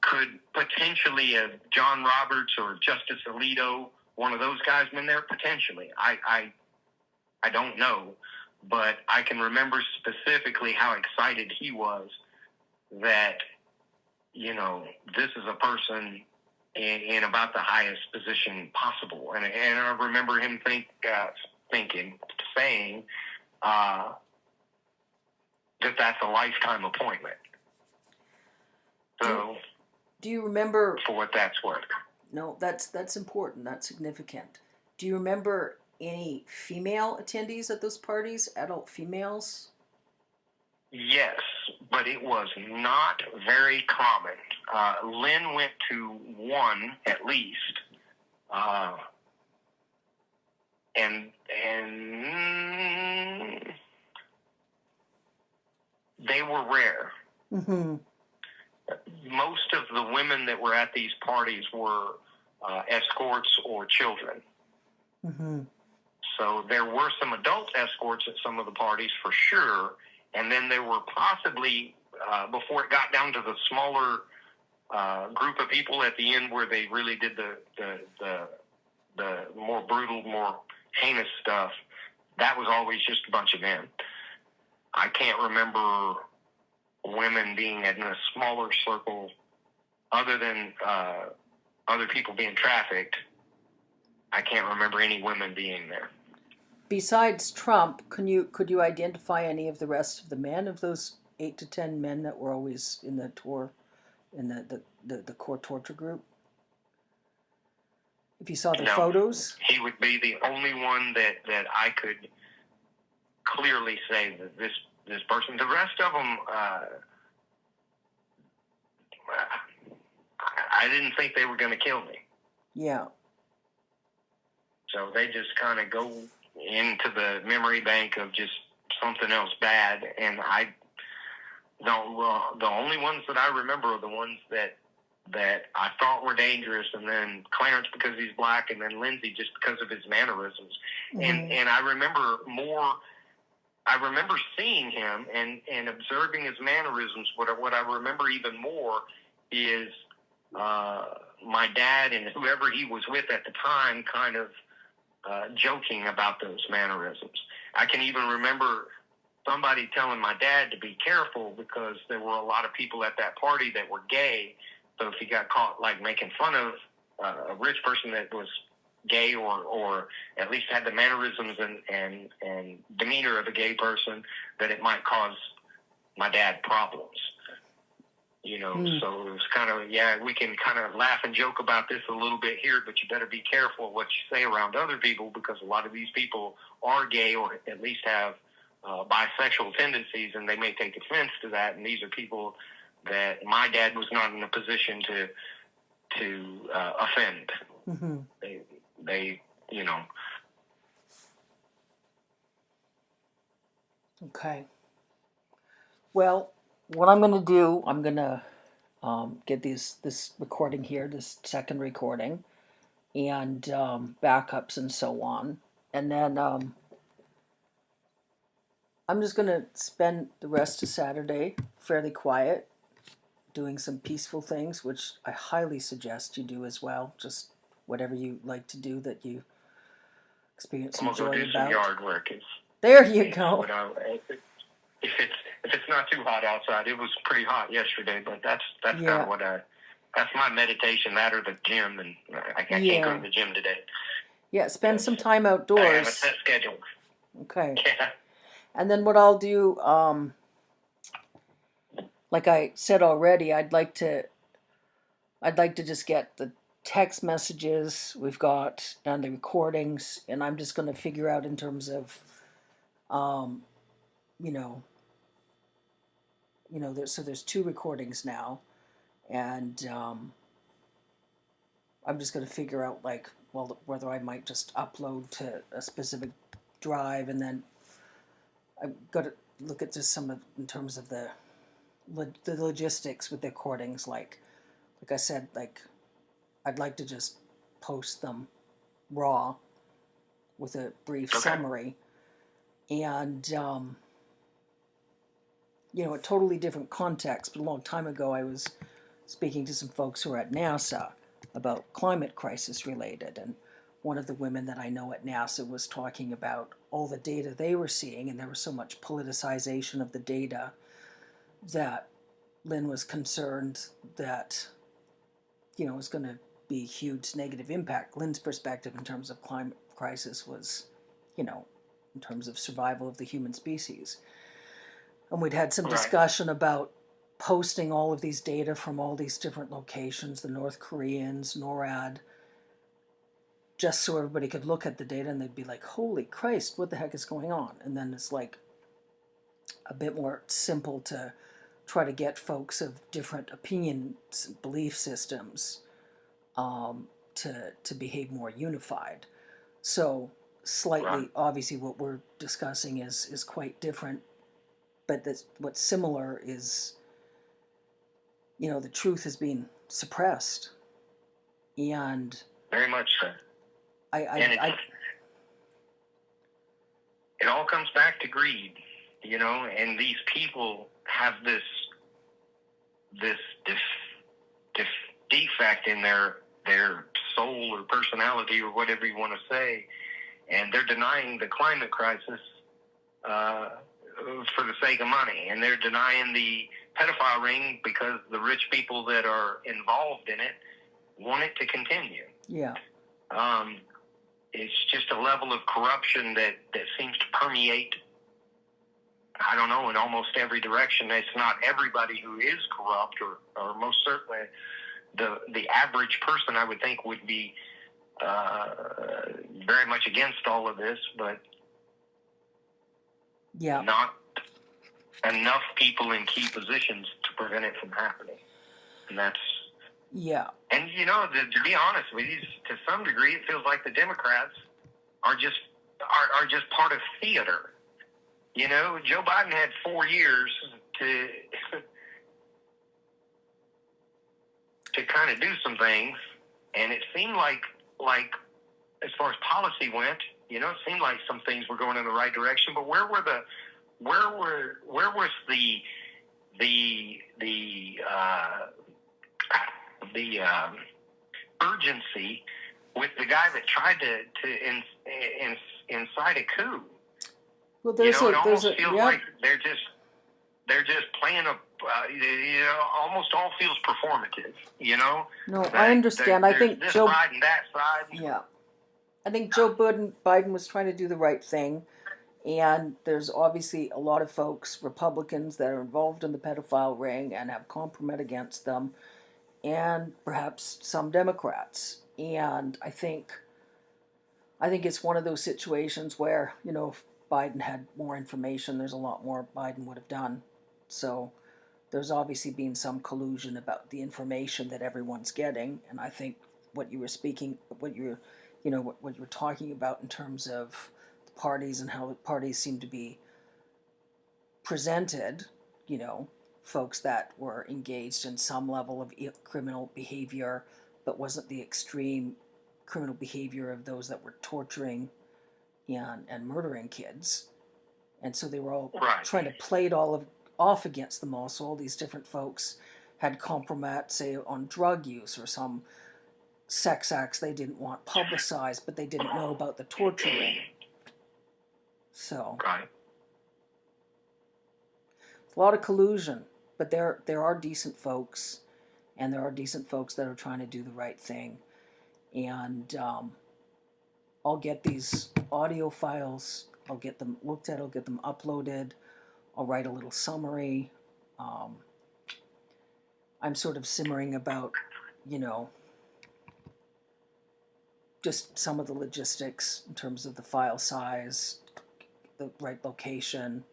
could potentially John Roberts or Justice Alito, one of those guys, been there? Potentially. I don't know, but I can remember specifically how excited he was that, this is a person in about the highest position possible. And I remember him saying that's a lifetime appointment. So, do you remember, for what that's worth? No, that's important. That's significant. Do you remember any female attendees at those parties? Adult females? Yes, but it was not very common. Lynn went to one at least, and they were rare. Mm-hmm. Most of the women that were at these parties were escorts or children. Mm-hmm. So there were some adult escorts at some of the parties for sure, and then there were possibly, before it got down to the smaller group of people at the end where they really did the more brutal, more heinous stuff, that was always just a bunch of men. I can't remember women being in a smaller circle other than other people being trafficked. I can't remember any women being there. Besides Trump, could you identify any of the rest of the men, of those 8 to 10 men that were always in the tour, in the core torture group? If you saw the photos? He would be the only one that I could clearly say that this person. The rest of them, I didn't think they were going to kill me. Yeah. So they just kind of go into the memory bank of just something else bad, and the only ones that I remember are the ones that I thought were dangerous, and then Clarence because he's black, and then Lindsay just because of his mannerisms. Mm-hmm. And I remember seeing him and observing his mannerisms. What I remember even more is my dad and whoever he was with at the time kind of joking about those mannerisms. I can even remember somebody telling my dad to be careful because there were a lot of people at that party that were gay. So if he got caught like making fun of a rich person that was gay or at least had the mannerisms and demeanor of a gay person, that it might cause my dad problems. So it was kind of, we can kind of laugh and joke about this a little bit here, but you better be careful what you say around other people because a lot of these people are gay or at least have bisexual tendencies, and they may take offense to that. And these are people that my dad was not in a position to offend. Mm-hmm. They. Okay. Well, what I'm going to do, I'm going to get this recording here, this second recording, and backups and so on. And then I'm just going to spend the rest of Saturday fairly quiet, doing some peaceful things, which I highly suggest you do as well. Just whatever you like to do that you experience some joy about. I'm going to do some yard work. There you go. If it's not too hot outside, it was pretty hot yesterday, but that's kind of what that's my meditation, that or the gym, and I can't go to the gym today. Yeah, spend some time outdoors. I have a set schedule. Okay. Yeah. And then what I'll do, like I said already, I'd like to just get the text messages we've got and the recordings, and I'm just going to figure out in terms of, there's 2 recordings now, and I'm just going to figure out whether I might just upload to a specific drive, and then I've got to look at just some of in terms of the logistics with the recordings. Like I said, I'd like to just post them raw with a brief summary, and a totally different context, but a long time ago I was speaking to some folks who are at NASA about climate crisis related, and one of the women that I know at NASA was talking about all the data they were seeing, and there was so much politicization of the data that Lynn was concerned that, it was going to be a huge negative impact. Lynn's perspective in terms of climate crisis was, in terms of survival of the human species. And we'd had some discussion about posting all of these data from all these different locations, the North Koreans, NORAD, just so everybody could look at the data and they'd be like, holy Christ, what the heck is going on? And then it's like a bit more simple to try to get folks of different opinions, belief systems, to behave more unified. So slightly, obviously what we're discussing is quite different, but what's similar is, the truth is being suppressed. And very much so. It all comes back to greed, and these people have this defect in their soul or personality or whatever you want to say, and they're denying the climate crisis for the sake of money, and they're denying the pedophile ring because the rich people that are involved in it want it to continue. Yeah. It's just a level of corruption that seems to permeate, I don't know, in almost every direction. It's not everybody who is corrupt, or most certainly the average person, I would think, would be very much against all of this, but not enough people in key positions to prevent it from happening. And that's... Yeah. And, to be honest with you, to some degree, it feels like the Democrats are just part of theater. Joe Biden had 4 years to kind of do some things, and it seemed like as far as policy went, it seemed like some things were going in the right direction. But where was the urgency with the guy that tried to incite a coup? Well, it almost feels like they're just playing almost all feels performative. No, I understand. I think this Joe side and that side. Yeah, I think Joe Biden was trying to do the right thing, and there's obviously a lot of folks, Republicans, that are involved in the pedophile ring and have compromise against them, and perhaps some Democrats. And I think it's one of those situations where, if Biden had more information, there's a lot more Biden would have done. So there's obviously been some collusion about the information that everyone's getting, and I think what you were talking about in terms of the parties and how the parties seem to be presented, folks that were engaged in some level of criminal behavior, but wasn't the extreme criminal behavior of those that were torturing and murdering kids. And so they were all trying to play it off against them all. So all these different folks had compromise, say, on drug use or some sex acts they didn't want publicized, but they didn't know about the torturing. So a lot of collusion, but there are decent folks, and there are decent folks that are trying to do the right thing. And I'll get these audio files, I'll get them looked at, I'll get them uploaded, I'll write a little summary. I'm sort of simmering about, just some of the logistics in terms of the file size, the right location,